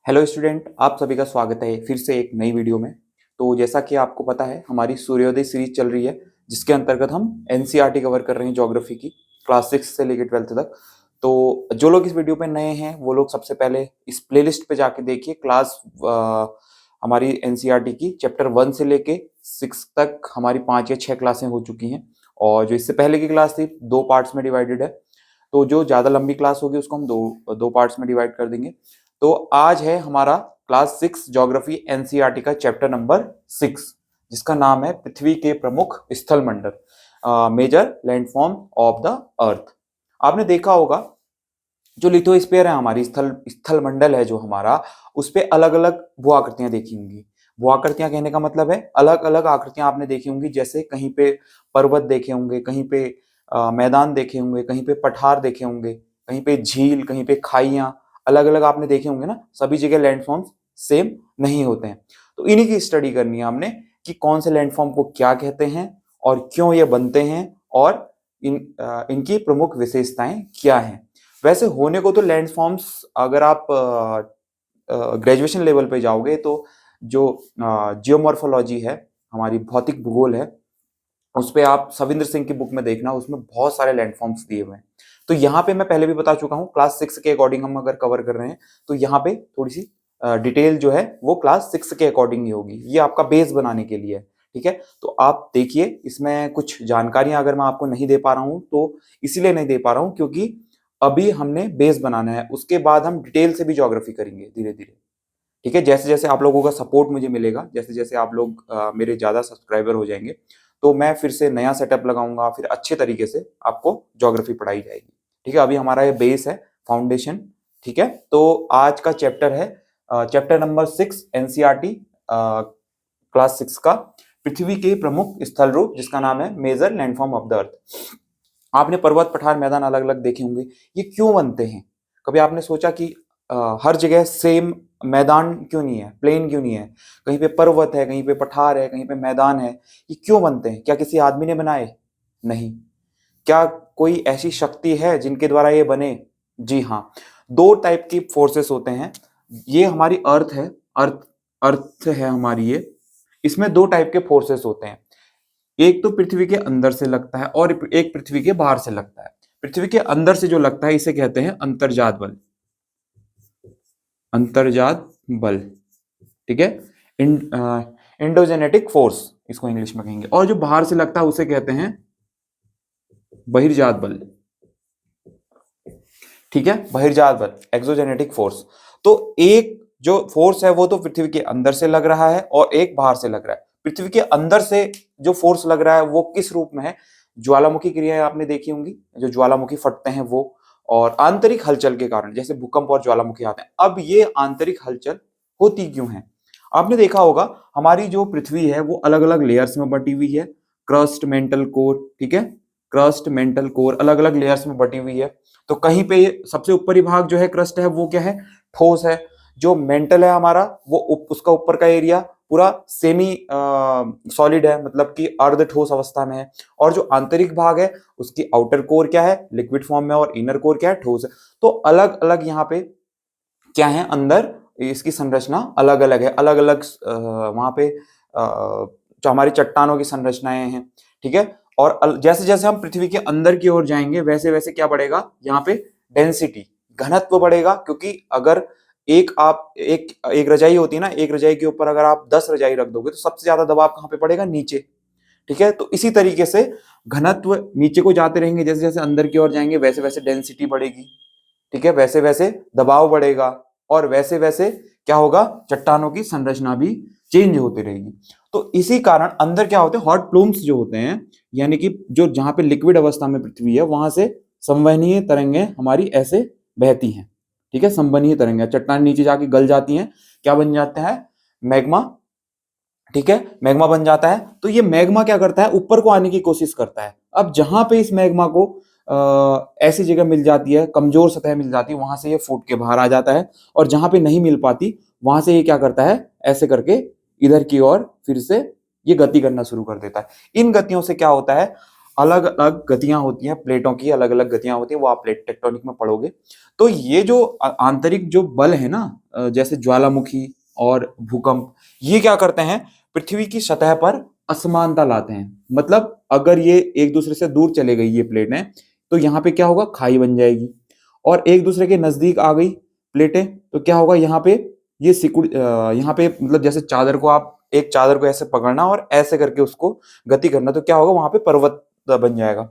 Hello student, आप सभी का स्वागत है फिर से एक नई वीडियो में। तो जैसा कि आपको पता है, हमारी सूर्योदय सीरीज चल रही है, जिसके अंतर्गत हम एनसीईआरटी कवर कर रहे हैं ज्योग्राफी की, क्लास 6 से लेकर 12th तक। तो जो लोग इस वीडियो पे नए हैं वो लोग सबसे पहले इस प्लेलिस्ट पे जाके देखिए। हमारी एनसीईआरटी की चैप्टर 1 से लेके 6 तक हमारी 5 या 6 क्लासें हो चुकी हैं। और जो इससे पहले की क्लास थी, 2 पार्ट्स में डिवाइडेड है। तो जो ज़्यादा लंबी क्लास होगी उसको हम दो दो पार्ट्स में डिवाइड कर देंगे। तो आज है हमारा क्लास 6 ज्योग्राफी एनसीईआरटी का चैप्टर नंबर 6, जिसका नाम है पृथ्वी के प्रमुख स्थल मंडल, major landform of the earth. आपने देखा होगा, जो लिथोस्फीयर है, हमारी स्थल स्थल मंडल है जो हमारा, उस पे अलग अलग भू आकृतियां देखी होंगी। भू आकृतियां कहने का मतलब है अलग अलग आकृतियां आपने देखी होंगी। जैसे कहीं पे पर्वत देखे होंगे, कहीं पे मैदान देखे होंगे, कहीं पे पठार देखे होंगे, कहीं पे झील, कहीं पे खाइयां, अलग अलग आपने देखे होंगे ना। सभी जगह लैंडफॉर्म्स सेम नहीं होते हैं। तो इन्हीं की स्टडी करनी है हमने कि कौन से लैंडफॉर्म को क्या कहते हैं और क्यों ये बनते हैं, और इनकी प्रमुख विशेषताएं क्या हैं। वैसे होने को तो लैंडफॉर्म्स, अगर आप ग्रेजुएशन लेवल पे जाओगे तो जो जियोमॉर्फोलॉजी है, हमारी भौतिक भूगोल है, उस पे आप सविंद्र सिंह की बुक में देखना, उसमें बहुत सारे लैंडफॉर्म्स दिए हुए हैं। तो यहाँ पे मैं पहले भी बता चुका हूँ, क्लास 6 के अकॉर्डिंग हम अगर कवर कर रहे हैं तो यहाँ पे थोड़ी सी डिटेल जो है वो क्लास 6 के अकॉर्डिंग ही होगी। ये आपका बेस बनाने के लिए है, ठीक है। तो आप देखिए, इसमें कुछ जानकारियां अगर मैं आपको नहीं दे पा रहा हूँ तो इसीलिए नहीं दे पा रहा हूँ क्योंकि अभी हमने बेस बनाना है, उसके बाद हम डिटेल से भी ज्योग्राफी करेंगे धीरे धीरे, ठीक है। जैसे जैसे आप लोगों का सपोर्ट मुझे मिलेगा, जैसे जैसे आप लोग मेरे ज्यादा सब्सक्राइबर हो जाएंगे, तो मैं फिर से नया सेटअप लगाऊंगा, फिर अच्छे तरीके से आपको ज्योग्राफी पढ़ाई जाएगी, ठीक है। अभी हमारा ये बेस है, फाउंडेशन, ठीक है। तो आज का चैप्टर है चैप्टर नंबर 6 एनसीईआरटी क्लास 6 का, पृथ्वी के प्रमुख स्थल रूप, जिसका नाम है major landform of the earth. आपने पर्वत पठार मैदान अलग अलग देखे होंगे। ये क्यों बनते हैं? कभी आपने सोचा कि हर जगह सेम मैदान क्यों नहीं है, प्लेन क्यों नहीं है? कहीं पे पर्वत है, कहीं पे पठार है, कहीं पे मैदान है। ये क्यों बनते हैं? क्या किसी आदमी ने बनाए? नहीं। क्या कोई ऐसी शक्ति है जिनके द्वारा ये बने? जी हाँ। दो टाइप की फोर्सेस होते हैं। ये हमारी अर्थ है, अर्थ अर्थ है हमारी ये। इसमें दो टाइप के फोर्सेस होते हैं। एक तो पृथ्वी के अंदर से लगता है और एक पृथ्वी के बाहर से लगता है। पृथ्वी के अंदर से जो लगता है इसे कहते हैं अंतर्जात बल, अंतर्जात बल, ठीक है। इंडोजेनेटिक फोर्स इसको इंग्लिश में कहेंगे। और जो बाहर से लगता है उसे कहते हैं बहिर्जात बल, ठीक है। बहिर्जात बल, एक्सोजेनेटिक फोर्स। तो एक जो फोर्स है वो तो पृथ्वी के अंदर से लग रहा है और एक बाहर से लग रहा है। पृथ्वी के अंदर से जो फोर्स लग रहा है वो किस रूप में है? ज्वालामुखी क्रियाएं आपने देखी होंगी, जो ज्वालामुखी फटते हैं वो, और आंतरिक हलचल के कारण, जैसे भूकंप और ज्वालामुखी आते हैं। अब ये आंतरिक हलचल होती क्यों है? आपने देखा होगा, हमारी जो पृथ्वी है वो अलग अलग लेयर्स में बटी हुई है। क्रस्ट, मेंटल कोर, ठीक है। क्रस्ट, मेंटल कोर अलग अलग लेयर्स में बटी हुई है। तो कहीं पे सबसे ऊपरी भाग जो है क्रस्ट है वो क्या है? ठोस है। जो मेंटल है हमारा, वो उसका ऊपर का एरिया पूरा सेमी सॉलिड है, मतलब कि अर्ध ठोस अवस्था में है। और जो आंतरिक भाग है उसकी आउटर कोर क्या है? लिक्विड फॉर्म में। और इनर कोर क्या है? ठोस है। तो अलग अलग यहाँ पे क्या है, अंदर इसकी संरचना अलग अलग है। अलग अलग वहां पे जो हमारी चट्टानों की संरचनाएं हैं, ठीक है। और जैसे जैसे हम पृथ्वी के अंदर की ओर जाएंगे वैसे वैसे क्या बढ़ेगा यहाँ पे? डेंसिटी, घनत्व बढ़ेगा। क्योंकि अगर एक एक रजाई होती है ना, एक रजाई के ऊपर अगर आप 10 रजाई रख दोगे तो सबसे ज्यादा दबाव कहाँ पे पड़ेगा? नीचे, ठीक है। तो इसी तरीके से घनत्व नीचे को जाते रहेंगे, जैसे जैसे अंदर की ओर जाएंगे वैसे वैसे डेंसिटी बढ़ेगी, ठीक है। वैसे वैसे दबाव बढ़ेगा और वैसे वैसे क्या होगा? चट्टानों की संरचना भी चेंज होती रहेगी। तो इसी कारण अंदर क्या होते हैं? हॉट प्लूम्स जो होते हैं, यानी कि जो जहां पे लिक्विड अवस्था में पृथ्वी है वहां से संवहनीय तरंगें हमारी ऐसे बहती हैं, ठीक है। संवहनीय तरंगें, चट्टान नीचे जाके गल जाती हैं, क्या बन जाता है? मैग्मा, ठीक है। मैग्मा बन जाता है। तो ये मैग्मा क्या करता है? ऊपर को आने की कोशिश करता है। अब जहां पे इस मैग्मा को ऐसी जगह मिल जाती है, कमजोर सतह मिल जाती है, वहां से ये फूट के बाहर आ जाता है। और जहां पे नहीं मिल पाती वहां से ये क्या करता है? ऐसे करके इधर की ओर फिर से ये गति करना शुरू कर देता है। इन गतियों से क्या होता है? अलग अलग गतियां होती हैं, प्लेटों की अलग अलग गतियां होती हैं, वो आप प्लेट टेक्टोनिक में पढ़ोगे। तो ये जो आंतरिक जो बल है ना, जैसे ज्वालामुखी और भूकंप, ये क्या करते हैं, पृथ्वी की सतह पर असमानता लाते हैं। मतलब अगर ये एक दूसरे से दूर चले गई ये प्लेटें, तो यहाँ पे क्या होगा, खाई बन जाएगी। और एक दूसरे के नजदीक आ गई प्लेटें, तो क्या होगा, यहाँ पे ये सिकुड़, यहाँ पे मतलब जैसे चादर को आप, एक चादर को ऐसे पकड़ना और ऐसे करके उसको गति करना, तो क्या होगा, वहां पे पर्वत बन जाएगा।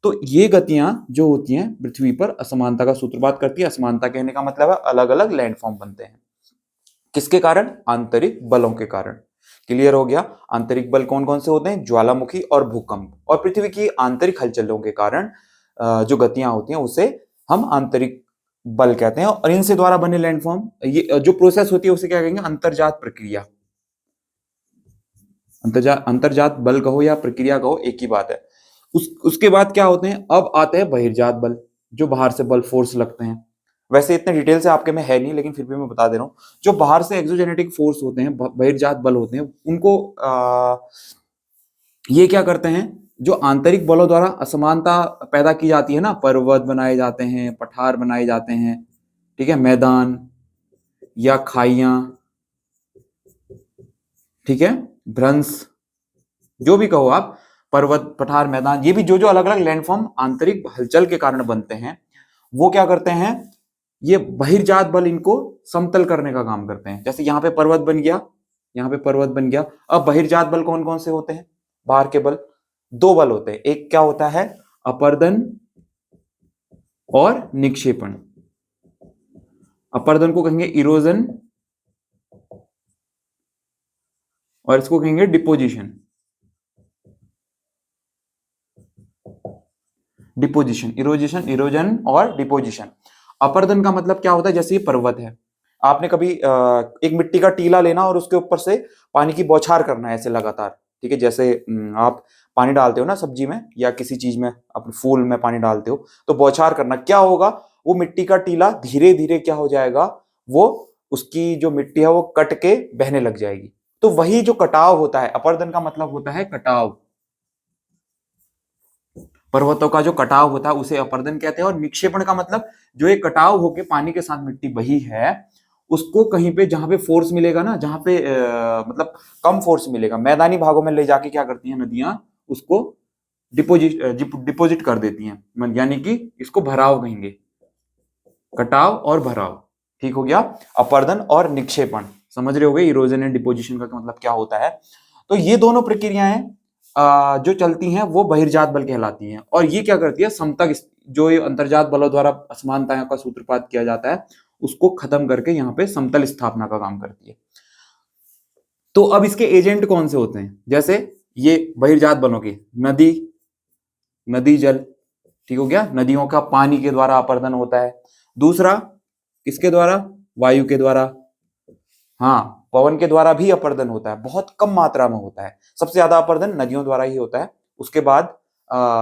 तो ये गतियां जो होती हैं पृथ्वी पर असमानता का सूत्रपात करती है। असमानता कहने का मतलब है अलग अलग लैंडफॉर्म बनते हैं। किसके कारण, आंतरिक बलों के कारण। क्लियर हो गया। आंतरिक बल कौन कौन से होते हैं, ज्वालामुखी और भूकंप। और पृथ्वी की आंतरिक हलचलों के कारण जो गतियां होती हैं उसे हम आंतरिक बल कहते हैं। और इनसे द्वारा बने लैंडफॉर्म, ये जो प्रोसेस होती है उसे क्या कहेंगे, अंतर्जात प्रक्रिया। अंतर्जात बल कहो या प्रक्रिया कहो, एक ही बात है। उसके बाद क्या होते हैं, अब आते हैं बहिर्जात बल, जो बाहर से बल फोर्स लगते हैं। वैसे इतने डिटेल से आपके में है नहीं, लेकिन फिर भी मैं बता दे रहा हूँ। जो बाहर से एक्सोजेनेटिक फोर्स होते हैं, बहिर्जात बल होते हैं, उनको ये क्या करते हैं, जो आंतरिक बलों द्वारा असमानता पैदा की जाती है ना, पर्वत बनाए जाते हैं, पठार बनाए जाते हैं, ठीक है, मैदान या खाइयां, ठीक है, भ्रंश, जो भी कहो आप, पर्वत, पठार, मैदान, ये भी जो जो अलग अलग लैंडफॉर्म आंतरिक हलचल के कारण बनते हैं, वो क्या करते हैं, ये बहिर्जात बल इनको समतल करने का काम करते हैं। जैसे यहाँ पे पर्वत बन गया, यहाँ पे पर्वत बन गया। अब बहिर्जात बल कौन कौन से होते हैं, बाहर के बल, दो बल होते हैं। एक क्या होता है, अपर्दन और निक्षेपण। अपर्दन को कहेंगे इरोजन और इसको कहेंगे डिपोजिशन। डिपोजिशन, इरोजेशन, इरोजन और डिपोजिशन। अपर्दन का मतलब क्या होता है, जैसे ये पर्वत है, आपने कभी एक मिट्टी का टीला लेना और उसके ऊपर से पानी की बौछार करना है ऐसे लगातार, ठीक है। जैसे आप पानी डालते हो ना सब्जी में या किसी चीज में, अपने फूल में पानी डालते हो, तो बौछार करना, क्या होगा, वो मिट्टी का टीला धीरे धीरे क्या हो जाएगा, वो उसकी जो मिट्टी है वो कट के बहने लग जाएगी। तो वही जो कटाव होता है, अपर्दन का मतलब होता है कटाव। पर्वतों का जो कटाव होता है उसे अपर्दन कहते हैं। और निक्षेपण का मतलब जो ये कटाव होके पानी के साथ मिट्टी बही है, उसको कहीं पे जहां पे फोर्स मिलेगा ना, जहां पे मतलब कम फोर्स मिलेगा, मैदानी भागों में ले जाके क्या करती हैं नदियां, उसको डिपोजिट कर देती हैं। यानी कि इसको भराव कहेंगे, कटाव और भराव। ठीक हो गया, अपर्दन और निक्षेपण समझ रहे होगे। इरोजन एंड डिपोजिशन का मतलब क्या होता है। तो ये दोनों प्रक्रियाएं जो चलती हैं वो बहिर्जात बल कहलाती हैं। और ये क्या करती है, समतल, जो ये अंतर्जात बलों द्वारा असमानताओं का सूत्रपात किया जाता है उसको खत्म करके यहाँ पे समतल स्थापना का काम करती है। तो अब इसके एजेंट कौन से होते हैं, जैसे ये बहिर्जात बलों के, नदी, नदी जल, ठीक हो गया, नदियों का पानी के द्वारा अपर्दन होता है। दूसरा किसके द्वारा, वायु के द्वारा। हाँ, पवन के द्वारा भी अपर्दन होता है, बहुत कम मात्रा में होता है। सबसे ज्यादा अपर्दन नदियों द्वारा ही होता है। उसके बाद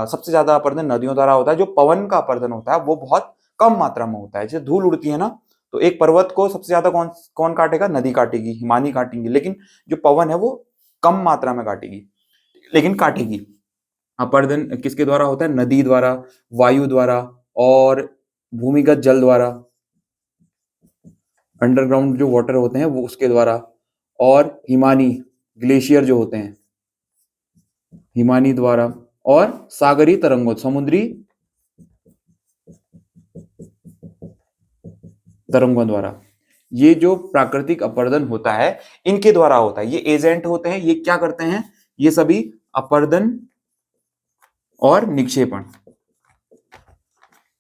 सबसे ज्यादा अपर्दन नदियों द्वारा होता है। जो पवन का अपर्दन होता है वो बहुत कम मात्रा में होता है। जैसे धूल उड़ती है ना, तो एक पर्वत को सबसे ज्यादा कौन कौन काटेगा, नदी काटेगी, हिमानी काटेंगी। लेकिन जो पवन है वो कम मात्रा में काटेगी, लेकिन काटेगी। अपर्दन किसके द्वारा होता है, नदी द्वारा, वायु द्वारा और भूमिगत जल द्वारा, अंडरग्राउंड जो वाटर होते हैं वो उसके द्वारा, और हिमानी ग्लेशियर जो होते हैं हिमानी द्वारा, और सागरी तरंगों, समुद्री तरंगों द्वारा। ये जो प्राकृतिक अपर्दन होता है इनके द्वारा होता है। ये एजेंट होते हैं, ये क्या करते हैं, ये सभी अपर्दन और निक्षेपण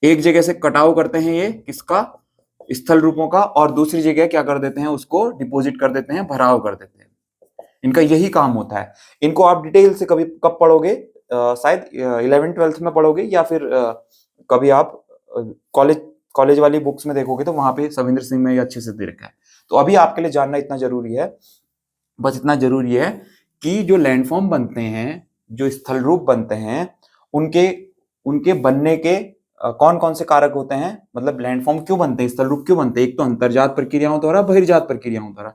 एक जगह से कटाव करते हैं, ये किसका, स्थल रूपों का, और दूसरी जगह क्या कर देते हैं, उसको डिपॉजिट कर देते हैं, भराव कर देते हैं। इनका यही काम होता है। इनको आप डिटेल से कभी कब पढ़ोगे, शायद 11th-12th में पढ़ोगे, या फिर कभी आप कॉलेज कॉलेज वाली बुक्स में देखोगे तो वहां पे सविंदर सिंह में ये अच्छे से दे रखा है। तो अभी आपके लिए जानना इतना जरूरी है, बस इतना जरूरी है कि जो लैंडफॉर्म बनते हैं, जो स्थल रूप बनते हैं, उनके उनके बनने के कौन कौन से कारक होते हैं, मतलब लैंडफॉर्म क्यों बनते हैं, स्थल रूप क्यों बनते हैं। एक तो अंतर्जात प्रक्रियाओं द्वारा, बहिर्जात प्रक्रियाओं द्वारा।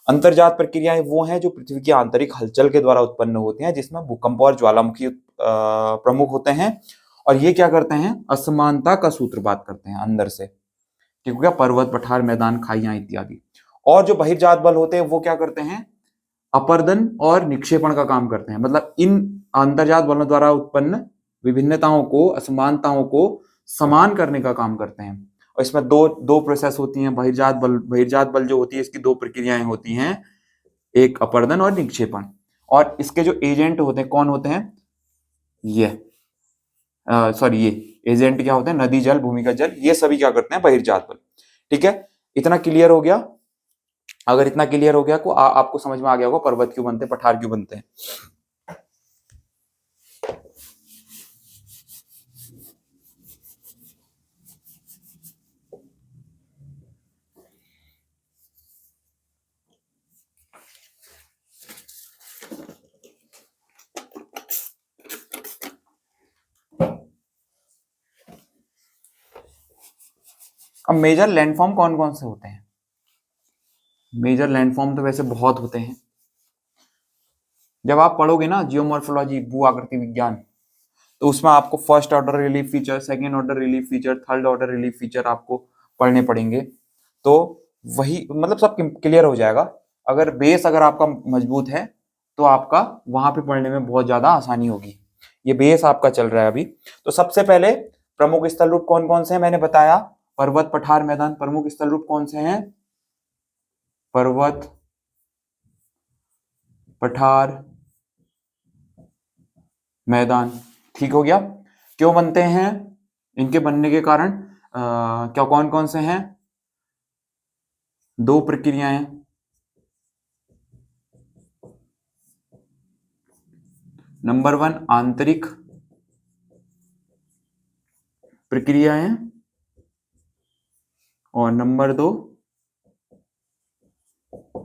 अंतर्जात प्रक्रियाएं वो हैं जो पृथ्वी की आंतरिक हलचल के द्वारा उत्पन्न होती हैं, जिसमें भूकंप और ज्वालामुखी प्रमुख होते हैं और ये क्या करते हैं, असमानता का सूत्रपात करते हैं अंदर से, ठीक हो गया, पर्वत, पठार, मैदान, खाइयां इत्यादि। और जो बहिर्जात बल होते हैं वो क्या करते हैं, अपर्दन और निक्षेपण का काम करते हैं, मतलब इन अंतर्जात बलों द्वारा उत्पन्न विभिन्नताओं को, असमानताओं को समान करने का काम करते हैं। और इसमें दो दो प्रोसेस होती हैं, बहिर्जात बल जो होती है इसकी दो प्रक्रियाएं होती हैं, एक अपर्दन और निक्षेपण। और इसके जो एजेंट होते हैं कौन होते हैं, ये ये एजेंट क्या होते हैं, नदी जल, भूमिगत जल, ये सभी क्या करते हैं, बहिर्जात बल। ठीक है, इतना क्लियर हो गया। अगर इतना क्लियर हो गया को आपको समझ में आ गया होगा पर्वत क्यों बनते हैं, पठार क्यों बनते हैं। अब मेजर लैंडफॉर्म कौन कौन से होते हैं, मेजर लैंडफॉर्म तो वैसे बहुत होते हैं। जब आप पढ़ोगे ना जियोमॉर्फोलॉजी, भू आकृति विज्ञान, तो उसमें आपको first order relief feature, second order relief feature, third order relief feature आपको पढ़ने पड़ेंगे। तो वही मतलब सब क्लियर हो जाएगा। अगर बेस अगर आपका मजबूत है तो आपका वहां पे पढ़ने में बहुत ज्यादा आसानी होगी। ये बेस आपका चल रहा है अभी। तो सबसे पहले प्रमुख स्थल रूप कौन कौन से हैं, मैंने बताया पर्वत, पठार, मैदान। प्रमुख स्थल रूप कौन से हैं, पर्वत, पठार, मैदान। ठीक हो गया। क्यों बनते हैं, इनके बनने के कारण क्या कौन कौन से हैं, दो प्रक्रियाएं। नंबर 1 आंतरिक प्रक्रियाएं और नंबर 2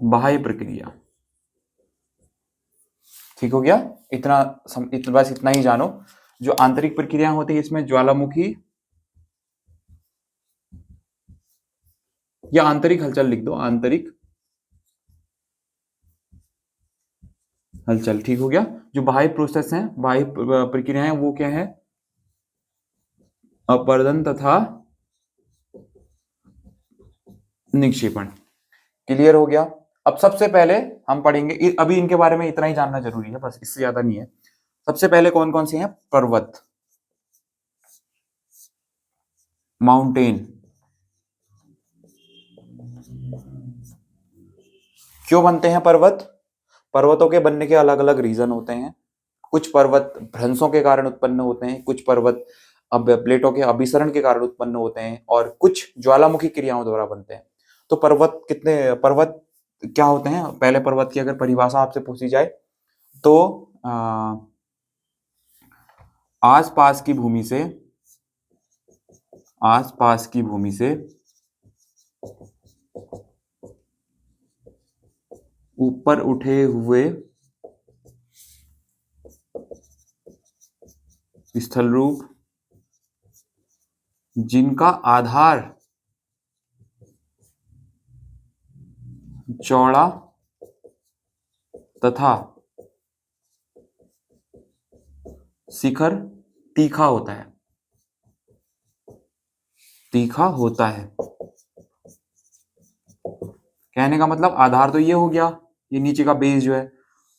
बाह्य प्रक्रिया। ठीक हो गया। बस इतना ही जानो। जो आंतरिक प्रक्रिया होती है इसमें ज्वालामुखी या आंतरिक हलचल लिख दो, आंतरिक हलचल। ठीक हो गया। जो बाह्य प्रोसेस है, बाह्य प्रक्रियाएं, वो क्या है, अपर्दन तथा निक्षेपण। क्लियर हो गया। अब सबसे पहले हम पढ़ेंगे, अभी इनके बारे में इतना ही जानना जरूरी है, बस इससे ज्यादा नहीं है। सबसे पहले कौन कौन से हैं, पर्वत, माउंटेन। क्यों बनते हैं पर्वत, पर्वतों के बनने के अलग अलग रीजन होते हैं। कुछ पर्वत भ्रंशों के कारण उत्पन्न होते हैं, कुछ पर्वत अब प्लेटों के अभिसरण के कारण उत्पन्न होते हैं, और कुछ ज्वालामुखी क्रियाओं द्वारा बनते हैं। तो पर्वत क्या होते हैं, पहले पर्वत की अगर परिभाषा आपसे पूछी जाए तो आसपास की भूमि से ऊपर उठे हुए स्थल रूप जिनका आधार चौड़ा तथा शिखर तीखा होता है, कहने का मतलब आधार तो ये हो गया, ये नीचे का बेस जो है,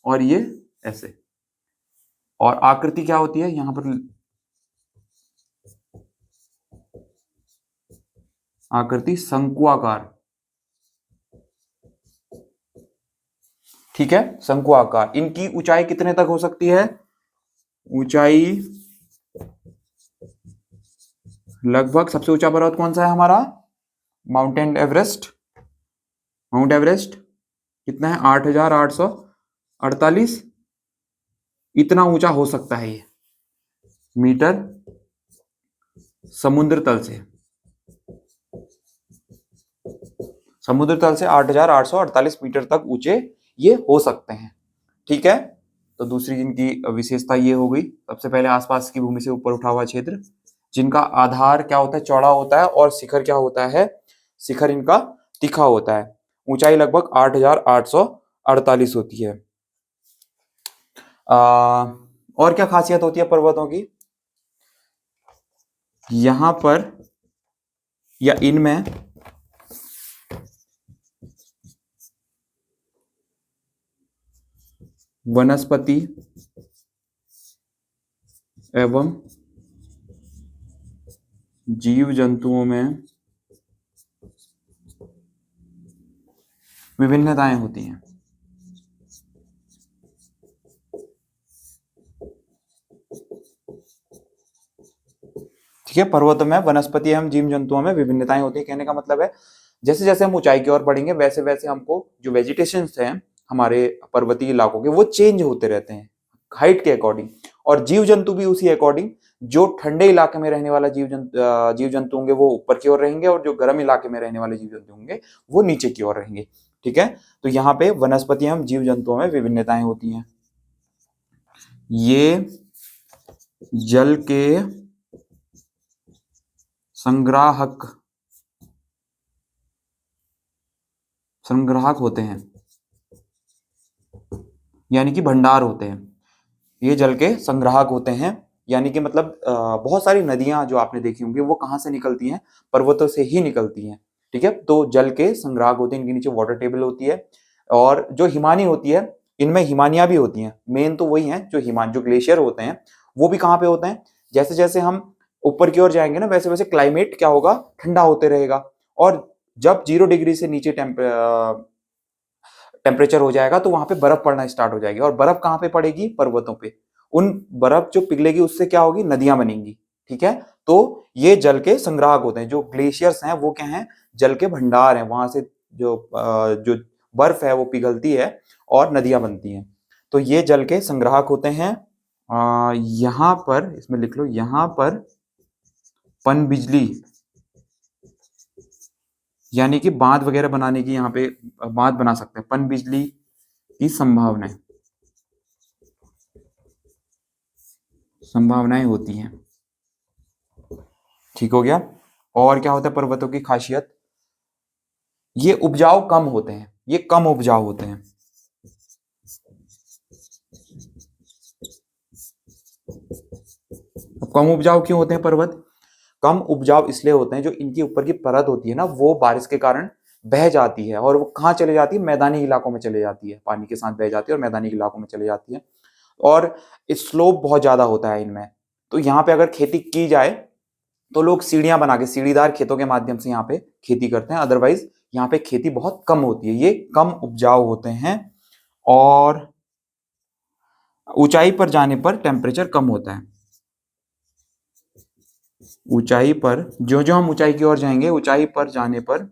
और ये ऐसे। और आकृति क्या होती है, यहां पर आकृति शंकुआकार। ठीक है, शंकुआकार। इनकी ऊंचाई कितने तक हो सकती है, ऊंचाई लगभग, सबसे ऊंचा पर्वत कौन सा है हमारा, माउंट एवरेस्ट कितना है, 8,848, इतना ऊंचा हो सकता है ये मीटर समुद्र तल से 8,848 मीटर तक ऊंचे ये हो सकते हैं। ठीक है, तो दूसरी जिनकी विशेषता ये हो गई, सबसे पहले आसपास की भूमि से ऊपर उठा हुआ क्षेत्र जिनका आधार क्या होता है, चौड़ा होता है, और शिखर क्या होता है, शिखर इनका तीखा होता है। ऊंचाई लगभग 8,848 होती है। और क्या खासियत होती है पर्वतों की, यहां पर या इनमें वनस्पति एवं जीव जंतुओं में विभिन्नताएं होती हैं। ठीक है, पर्वतों में वनस्पति एवं जीव जंतुओं में विभिन्नताएं होती है, कहने का मतलब है जैसे जैसे हम ऊंचाई की ओर बढ़ेंगे वैसे वैसे हमको जो वेजिटेशन हैं हमारे पर्वतीय इलाकों के वो चेंज होते रहते हैं हाइट के अकॉर्डिंग, और जीव जंतु भी उसी अकॉर्डिंग, जो ठंडे इलाके में रहने वाला जीव जंतु होंगे वो ऊपर की ओर रहेंगे, और जो गर्म इलाके में रहने वाले जीव जंतु होंगे वो नीचे की ओर रहेंगे। ठीक है, तो यहाँ पे वनस्पति एवं जीव जंतुओं में विभिन्नताएं होती हैं। ये जल के संग्राहक होते हैं, यानी कि भंडार होते हैं। ये जल के संग्राहक होते हैं, यानी कि मतलब बहुत सारी नदियां जो आपने देखी होंगी वो कहाँ से निकलती हैं, पर्वतों से ही निकलती हैं। ठीक है, तो जल के संग्राहक होते हैं, इनके नीचे वाटर टेबल होती है, और जो हिमानी होती है इनमें हिमानियां भी होती हैं। मेन तो वही है, जो ग्लेशियर होते हैं वो भी कहाँ पे होते हैं, जैसे जैसे हम ऊपर की ओर जाएंगे ना वैसे वैसे क्लाइमेट क्या होगा, ठंडा होते रहेगा, और जब 0 डिग्री से नीचे टेम्परेचर हो जाएगा तो वहां पे बर्फ पड़ना स्टार्ट हो जाएगी, और बर्फ कहाँ पे पड़ेगी, पर्वतों पे। उन बर्फ जो पिघलेगी उससे क्या होगी, नदियां बनेंगी। ठीक है, तो ये जल के संग्राहक होते हैं, जो ग्लेशियर्स हैं वो क्या हैं, जल के भंडार हैं, वहां से जो बर्फ है वो पिघलती है और नदियां बनती हैं, तो ये जल के संग्राहक होते हैं। यहां पर इसमें लिख लो, यहां पर पनबिजली यानी कि बांध वगैरह बनाने की, यहाँ पे बांध बना सकते हैं, पनबिजली की संभावनाएं होती हैं। ठीक हो गया। और क्या होता है पर्वतों की खासियत, ये उपजाऊ कम होते हैं, ये कम उपजाऊ होते हैं। अब कम उपजाऊ क्यों होते हैं पर्वत, कम उपजाऊ इसलिए होते हैं जो इनकी ऊपर की परत होती है ना वो बारिश के कारण बह जाती है, और वो कहाँ चले जाती है, मैदानी इलाकों में चले जाती है, पानी के साथ बह जाती है और मैदानी इलाकों में चले जाती है, और स्लोप बहुत ज्यादा होता है इनमें। तो यहाँ पे अगर खेती की जाए तो लोग सीढ़ियां बना के सीढ़ीदार खेतों के माध्यम से यहाँ पे खेती करते हैं, अदरवाइज यहाँ पे खेती बहुत कम होती है, ये कम उपजाऊ होते हैं। और ऊंचाई पर जाने पर टेम्परेचर कम होता है, ऊंचाई पर जो जो हम ऊंचाई की ओर जाएंगे ऊंचाई पर जाने पर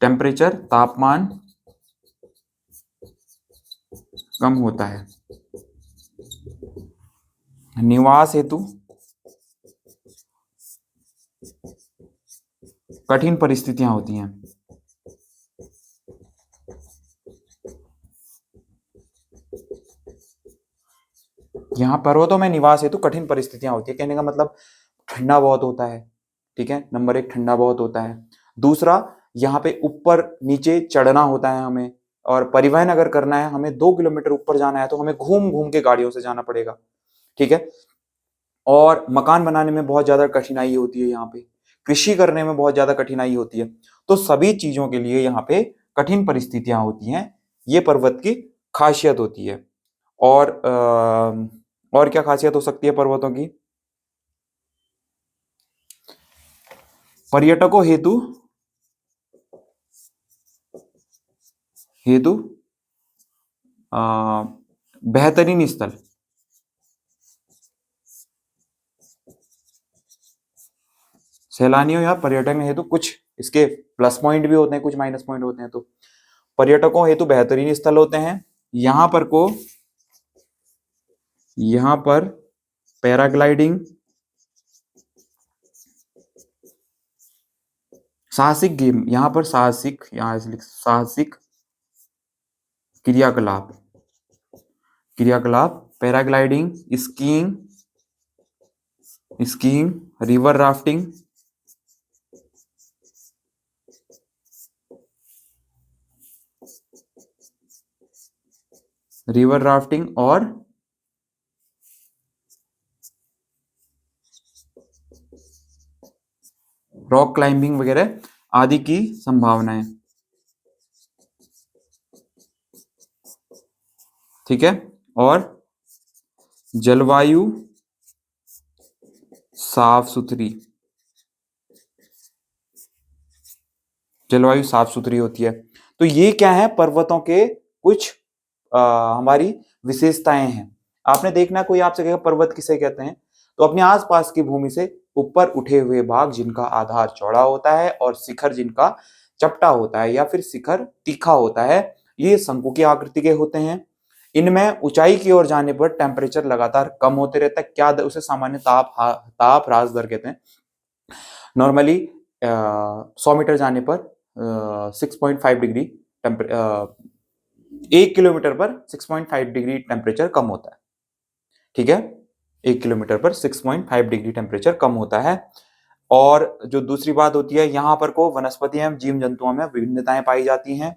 टेम्परेचर तापमान कम होता है, निवास हेतु कठिन परिस्थितियां होती हैं। यहाँ पर्वतों में निवास हेतु कठिन परिस्थितियां होती है, कहने का मतलब ठंडा बहुत होता है। ठीक है, नंबर एक ठंडा बहुत होता है, दूसरा यहाँ पे ऊपर नीचे चढ़ना होता है हमें, और परिवहन अगर करना है हमें 2 किलोमीटर ऊपर जाना है तो हमें घूम घूम के गाड़ियों से जाना पड़ेगा। ठीक है, और मकान बनाने में बहुत ज्यादा कठिनाई होती है, यहाँ पे कृषि करने में बहुत ज्यादा कठिनाई होती है, तो सभी चीजों के लिए यहाँ पे कठिन परिस्थितियां होती हैं, ये पर्वत की खासियत होती है। और क्या खासियत हो सकती है पर्वतों की, पर्यटकों हेतु हेतु बेहतरीन स्थल, सैलानियों या पर्यटन हेतु कुछ इसके प्लस पॉइंट भी होते हैं, कुछ माइनस पॉइंट होते हैं, तो पर्यटकों हेतु बेहतरीन स्थल होते हैं। यहाँ पर को यहाँ पर पैराग्लाइडिंग, साहसिक गेम, यहाँ पर साहसिक, यहाँ साहसिक क्रियाकलाप क्रियाकलाप paragliding, skiing skiing river rafting, river rafting और रॉक क्लाइंबिंग वगैरह आदि की संभावनाएं। ठीक है। और जलवायु साफ सुथरी, जलवायु साफ सुथरी होती है। तो ये क्या है, पर्वतों के कुछ हमारी विशेषताएं हैं। आपने देखना, कोई आपसे कहेगा पर्वत किसे कहते हैं, तो अपने आसपास की भूमि से ऊपर उठे हुए भाग जिनका आधार चौड़ा होता है और शिखर जिनका चपटा होता है या फिर शिखर तीखा होता है, ये शंकु की आकृति के होते हैं। इनमें ऊंचाई की ओर जाने पर टेम्परेचर लगातार कम होते रहता है। क्या उसे सामान्य ताप ह्रास दर कहते हैं। नॉर्मली 100 मीटर जाने पर 6.5 डिग्री 1 किलोमीटर पर 6.5 डिग्री टेम्परेचर कम होता है। ठीक है, 1 किलोमीटर पर 6.5 डिग्री टेम्परेचर कम होता है। और जो दूसरी बात होती है, यहाँ पर को वनस्पति एवं जीव जंतुओं में विभिन्नताएं पाई जाती हैं।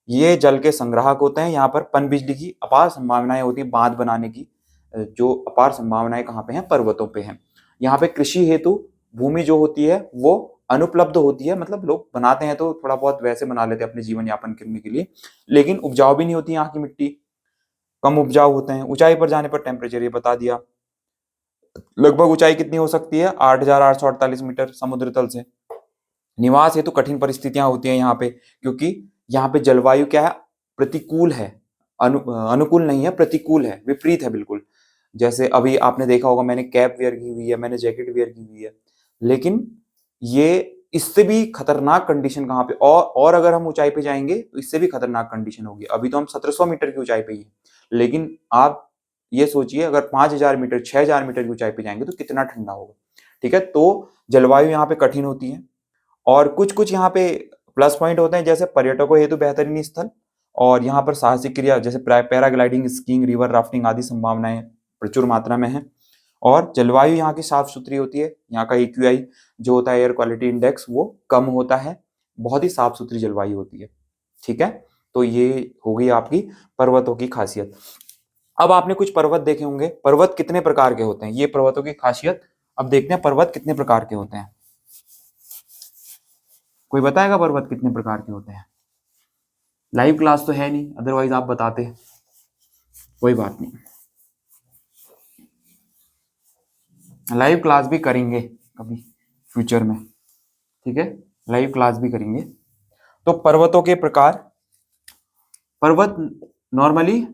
ये जल के संग्राहक होते हैं। यहाँ पर पनबिजली की अपार संभावनाएं होती है, बांध बनाने की जो अपार संभावनाएं कहाँ पे हैं, पर्वतों पे हैं। यहाँ पे कृषि हेतु भूमि जो होती है वो अनुपलब्ध होती है, मतलब लोग बनाते हैं तो थोड़ा बहुत वैसे बना लेते हैं अपने जीवन यापन करने के लिए, लेकिन उपजाऊ भी नहीं होती यहाँ की मिट्टी, कम उपजाऊ होते हैं। ऊंचाई पर जाने पर टेम्परेचर ये बता दिया। लगभग ऊंचाई कितनी हो सकती है, 8,848 मीटर समुद्र तल से। निवास हेतु कठिन परिस्थितियां होती हैं यहाँ पे, क्योंकि यहाँ पे जलवायु क्या है, प्रतिकूल है, अनुकूल नहीं है, प्रतिकूल है, विपरीत है बिल्कुल। जैसे अभी आपने देखा होगा, मैंने कैप वेयर की हुई है, मैंने जैकेट वेयर की हुई है, लेकिन ये इससे भी खतरनाक कंडीशन कहाँ पे, और अगर हम ऊंचाई पे जाएंगे तो इससे भी खतरनाक कंडीशन होगी। अभी तो हम 1700 मीटर की ऊंचाई पे ही है, लेकिन आप ये सोचिए अगर 5000 मीटर 6000 मीटर की ऊंचाई पे जाएंगे तो कितना ठंडा होगा। ठीक है, तो जलवायु यहाँ पे कठिन होती है। और कुछ कुछ यहाँ पे प्लस पॉइंट होते हैं, जैसे पर्यटकों हेतु बेहतरीन स्थल, और यहाँ पर साहसिक क्रिया जैसे पैराग्लाइडिंग, स्कीइंग, रिवर राफ्टिंग आदि संभावनाएं प्रचुर मात्रा में है। और जलवायु यहाँ की साफ सुथरी होती है। यहाँ का AQI जो होता है, एयर क्वालिटी इंडेक्स, वो कम होता है। बहुत ही साफ सुथरी जलवायु होती है। ठीक है, तो ये हो गई आपकी पर्वतों की खासियत। अब आपने कुछ पर्वत देखे होंगे, पर्वत कितने प्रकार के होते हैं, ये पर्वतों की खासियत। अब देखते हैं पर्वत कितने प्रकार के होते हैं। कोई बताएगा पर्वत कितने प्रकार के होते हैं? लाइव क्लास तो है नहीं, अदरवाइज आप बताते। कोई बात नहीं, लाइव क्लास भी करेंगे कभी फ्यूचर में। ठीक है, लाइव क्लास भी करेंगे। तो पर्वतों के प्रकार, पर्वत नॉर्मली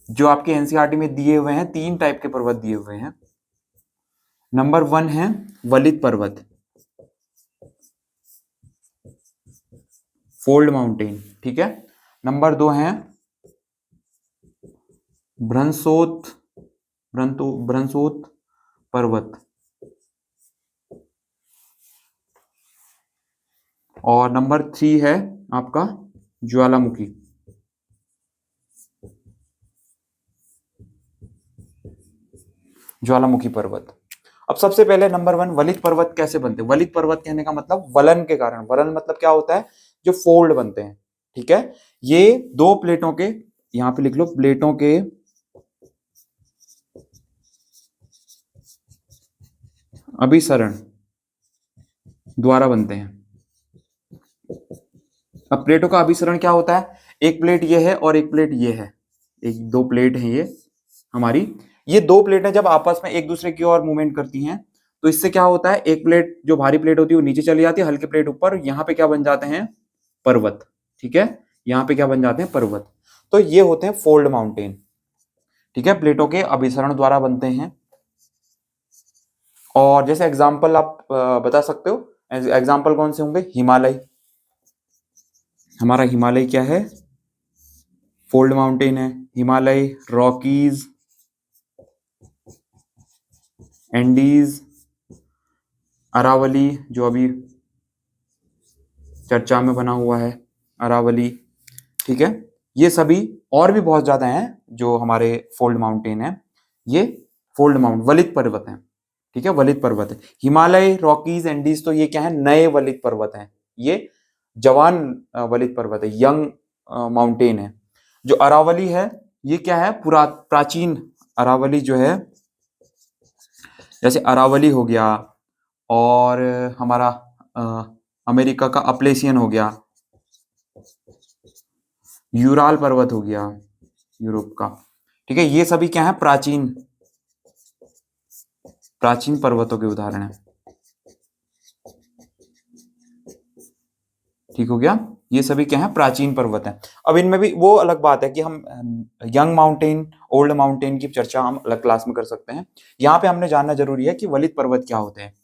जो आपके एनसीईआरटी में दिए हुए हैं, 3 टाइप के पर्वत दिए हुए हैं। नंबर 1 है वलित पर्वत, फोल्ड माउंटेन। ठीक है। नंबर 2 है भ्रंशोत पर्वत, और नंबर 3 है आपका ज्वालामुखी। ज्वालामुखी पर्वत। अब सबसे पहले नंबर 1 वलित पर्वत कैसे बनते हैं? वलित पर्वत कहने का मतलब वलन के कारण। वलन मतलब क्या होता है? जो फोल्ड बनते हैं। ठीक है, ये 2 प्लेटों के, यहां पे लिख लो, प्लेटों के अभिसरण द्वारा बनते हैं। अब प्लेटों का अभिसरण क्या होता है? एक प्लेट ये है और एक प्लेट ये है, एक 2 प्लेट है ये हमारी। ये 2 प्लेटें जब आपस में एक दूसरे की ओर मूवमेंट करती हैं तो इससे क्या होता है, एक प्लेट जो भारी प्लेट होती है वो नीचे चली जाती है, हल्की प्लेट ऊपर, यहाँ पे क्या बन जाते हैं? पर्वत। ठीक है, यहाँ पे क्या बन जाते हैं? पर्वत। तो ये होते हैं फोल्ड माउंटेन। ठीक है, प्लेटों के अभिसरण द्वारा बनते हैं। और जैसे एग्जाम्पल आप बता सकते हो, एग्जाम्पल कौन से होंगे? हिमालय। हमारा हिमालय क्या है? फोल्ड माउंटेन है। हिमालय, रॉकीज, एंडीज, अरावली जो अभी चर्चा में बना हुआ है, अरावली। ठीक है, ये सभी और भी बहुत ज्यादा हैं जो हमारे फोल्ड माउंटेन है। ये फोल्ड माउंट वलित पर्वत हैं। ठीक है, वलित पर्वत है। हिमालय, रॉकीज, एंडीज तो ये क्या है? नए वलित पर्वत हैं। ये जवान वलित पर्वत है, यंग माउंटेन है। जो अरावली है ये क्या है, प्राचीन अरावली जो है, जैसे अरावली हो गया, और हमारा अमेरिका का अपलेशियन हो गया, यूराल पर्वत हो गया यूरोप का। ठीक है, ये सभी क्या है, प्राचीन प्राचीन पर्वतों के उदाहरण है। ठीक हो गया, ये सभी क्या है, प्राचीन पर्वत हैं। अब इनमें भी वो अलग बात है कि हम यंग माउंटेन, ओल्ड माउंटेन की चर्चा हम अलग क्लास में कर सकते हैं। यहाँ पे हमने जानना जरूरी है कि वलित पर्वत क्या होते हैं।